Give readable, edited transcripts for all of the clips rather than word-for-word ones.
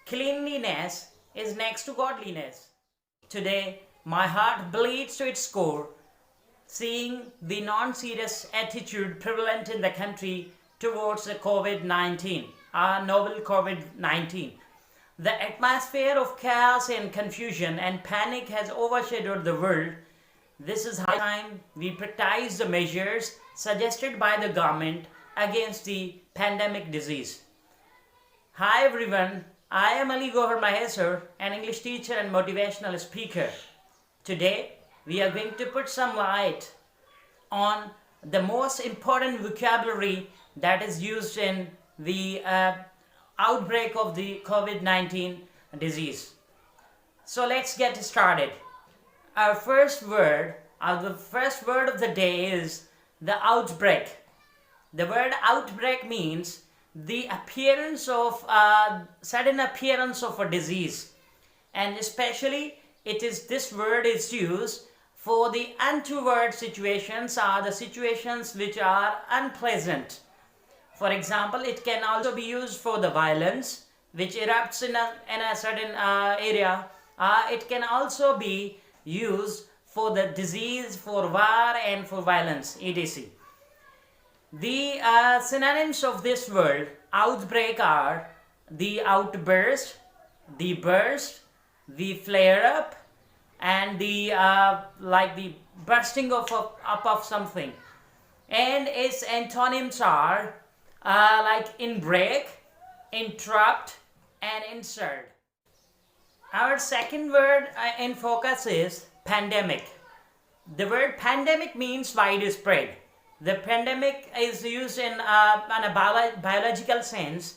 Cleanliness is next to godliness. Today, my heart bleeds to its core, seeing the non-serious attitude prevalent in the country towards the COVID-19, our novel COVID-19. The atmosphere of chaos and confusion and panic has overshadowed the world. This is high time we practice the measures suggested by the government against the pandemic disease. Hi everyone, I am Gohar Mahesar, an English teacher and motivational speaker. Today, we are going to put some light on the most important vocabulary that is used in the outbreak of the COVID-19 disease. So let's get started. Our first word, the first word of the day is the outbreak. The word outbreak means the appearance of sudden appearance of a disease, and especially this word is used for the untoward situations, or the situations which are unpleasant. For example, it can also be used for the violence which erupts in a certain area. It can also be used for the disease, for war and for violence, etc. The synonyms of this word outbreak are the outburst, the burst, the flare up, and the the bursting up of something. And its antonyms are like inbreak, interrupt, and insert. Our second word in focus is pandemic. The word pandemic means widespread. The pandemic is used in a biological sense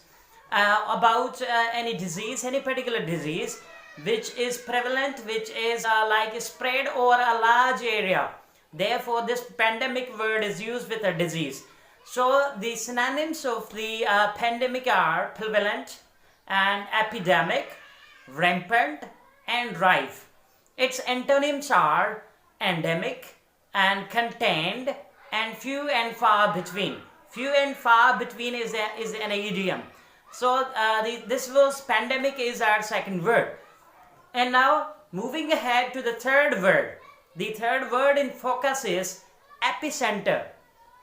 about any disease, any particular disease which is prevalent, which is like spread over a large area. Therefore, this pandemic word is used with a disease. So, the synonyms of the pandemic are prevalent and epidemic, rampant, and rife. Its antonyms are endemic and contained, and few and far between. Few and far between is an idiom. So this was pandemic is our second word. And now moving ahead to the third word. The third word in focus is epicenter.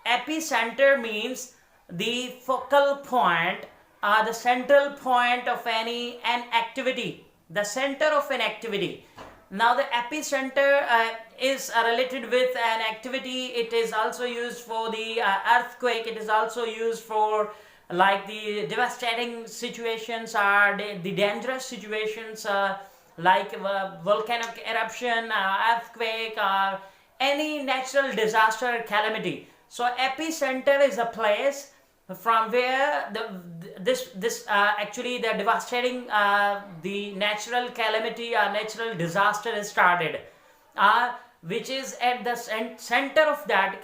Epicenter means the focal point, the central point of an activity, the center of an activity. Now the epicenter is related with an activity. It is also used for the earthquake. It is also used for like the devastating situations, or the dangerous situations like volcanic eruption, earthquake, or any natural disaster or calamity. So epicenter is a place from where actually the devastating the natural calamity or natural disaster is started, which is at the center of that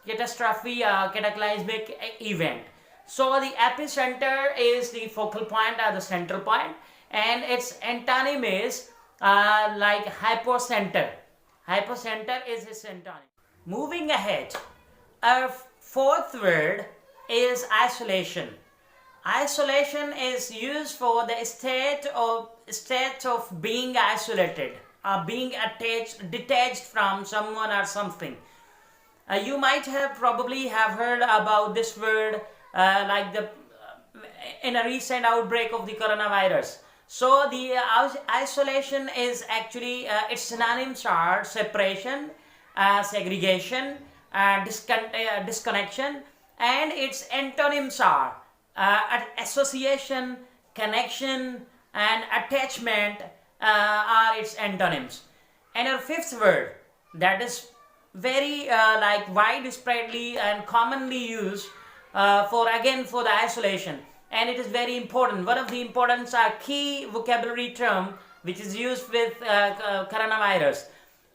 catastrophe, cataclysmic event. So the epicenter is the focal point or the central point, and its antonym is like hypocenter. Hypocenter is its antonym. Moving ahead, our fourth word is isolation. Isolation is used for the state of being isolated, being detached from someone or something. You might probably have heard about this word in a recent outbreak of the coronavirus. So the isolation is actually its synonyms are separation, segregation, disconnection, and its antonyms are association, connection, and attachment are its antonyms. And our fifth word that is very widespreadly and commonly used for the isolation, and it is very important. One of the importance are key vocabulary term which is used with coronavirus.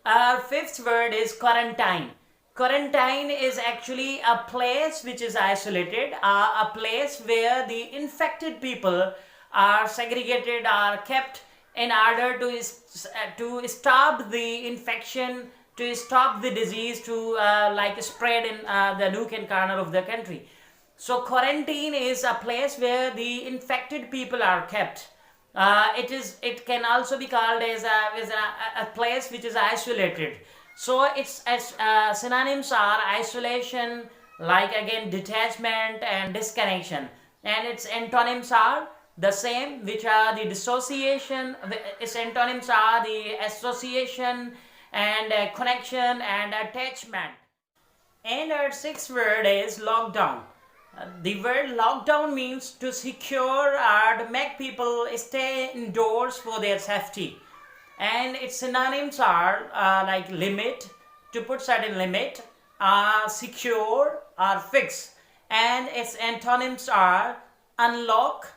Our fifth word is quarantine. Quarantine is actually a place which is isolated, a place where the infected people are segregated, are kept in order to stop the infection, to stop the disease to like spread in the nook and corner of the country. So quarantine is a place where the infected people are kept. It can also be called as a place which is isolated. So its synonyms are isolation, like again detachment and disconnection, and its antonyms are the same, which are the dissociation. Its antonyms are the association and connection and attachment. And our sixth word is lockdown. The word lockdown means to secure or to make people stay indoors for their safety. And its synonyms are like limit, to put certain limit, secure or fix. And its antonyms are unlock,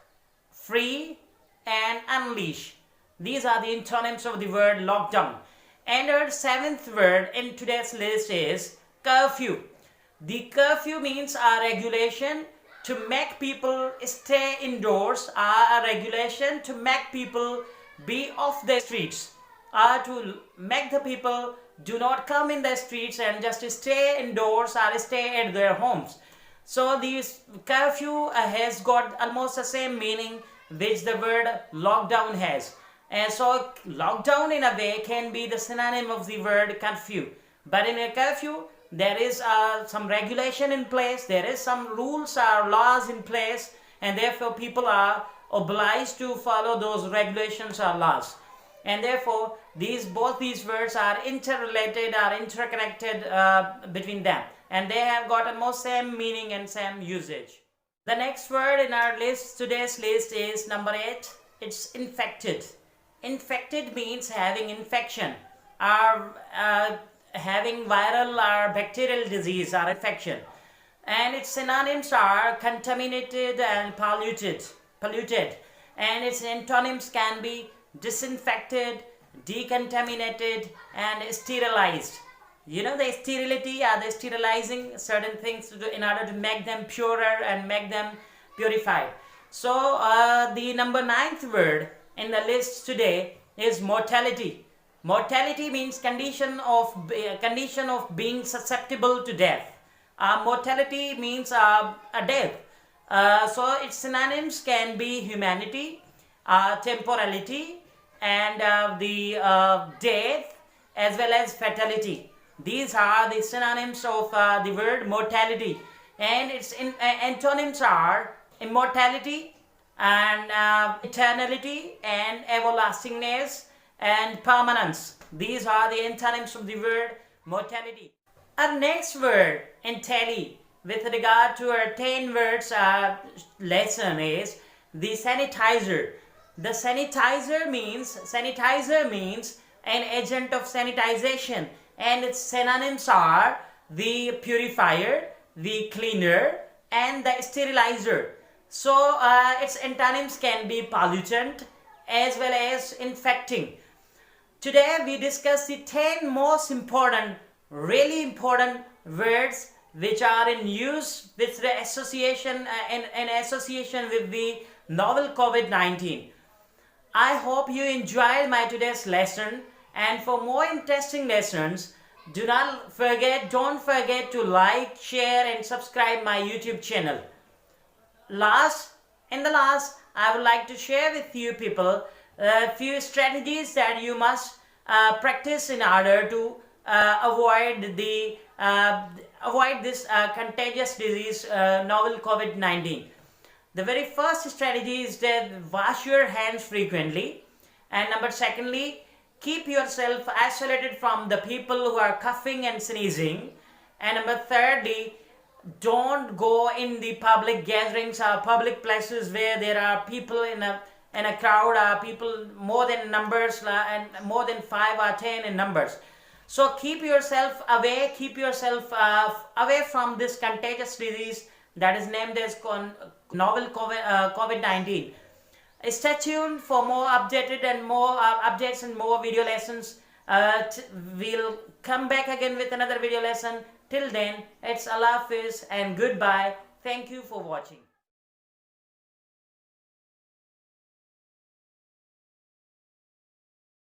free and unleash. These are the antonyms of the word lockdown. And our seventh word in today's list is curfew. The curfew means a regulation to make people stay indoors, a regulation to make people be off the streets, or to make the people do not come in the streets and just stay indoors or stay at their homes. So this curfew has got almost the same meaning which the word lockdown has. And so lockdown in a way can be the synonym of the word curfew. But in a curfew, there is some regulation in place, there is some rules or laws in place, and therefore people are obliged to follow those regulations or laws. And therefore both these words are interrelated or interconnected between them, and they have got almost same meaning and same usage. The next word in our list, today's list, is number 8. It's infected. Infected means having infection, or having viral or bacterial disease or infection. And its synonyms are contaminated and polluted. And its antonyms can be disinfected, decontaminated and sterilized. You know, the sterility are the sterilizing certain things in order to make them purer and make them purified. So the number 9th word in the list today is mortality. Mortality means condition of being susceptible to death. Mortality means a death. So its synonyms can be humanity, temporality, and the death, as well as fatality. These are the synonyms of the word mortality. And its antonyms are immortality and eternality and everlastingness and permanence. These are the antonyms of the word mortality. Our next word in tally with regard to our 10 words lesson is the sanitizer. The sanitizer means an agent of sanitization, and its synonyms are the purifier, the cleaner and the sterilizer. So its antonyms can be pollutant as well as infecting. Today we discuss the 10 most important, really important words which are in use with the association in association with the novel COVID-19. I hope you enjoyed my today's lesson, and for more interesting lessons, don't forget to like, share and subscribe my YouTube channel. In the last, I would like to share with you people a few strategies that you must practice in order to avoid this contagious disease, novel COVID-19. The very first strategy is that wash your hands frequently, and number secondly, keep yourself isolated from the people who are coughing and sneezing, and number thirdly, don't go in the public gatherings or public places where there are people in a crowd, or people more than numbers and more than 5 or 10 in numbers. So keep yourself away from this contagious disease that is named as novel COVID-19. Stay tuned for more updated and more updates and more video lessons. We'll come back again with another video lesson. Till then, it's Allah Hafiz and goodbye. Thank you for watching.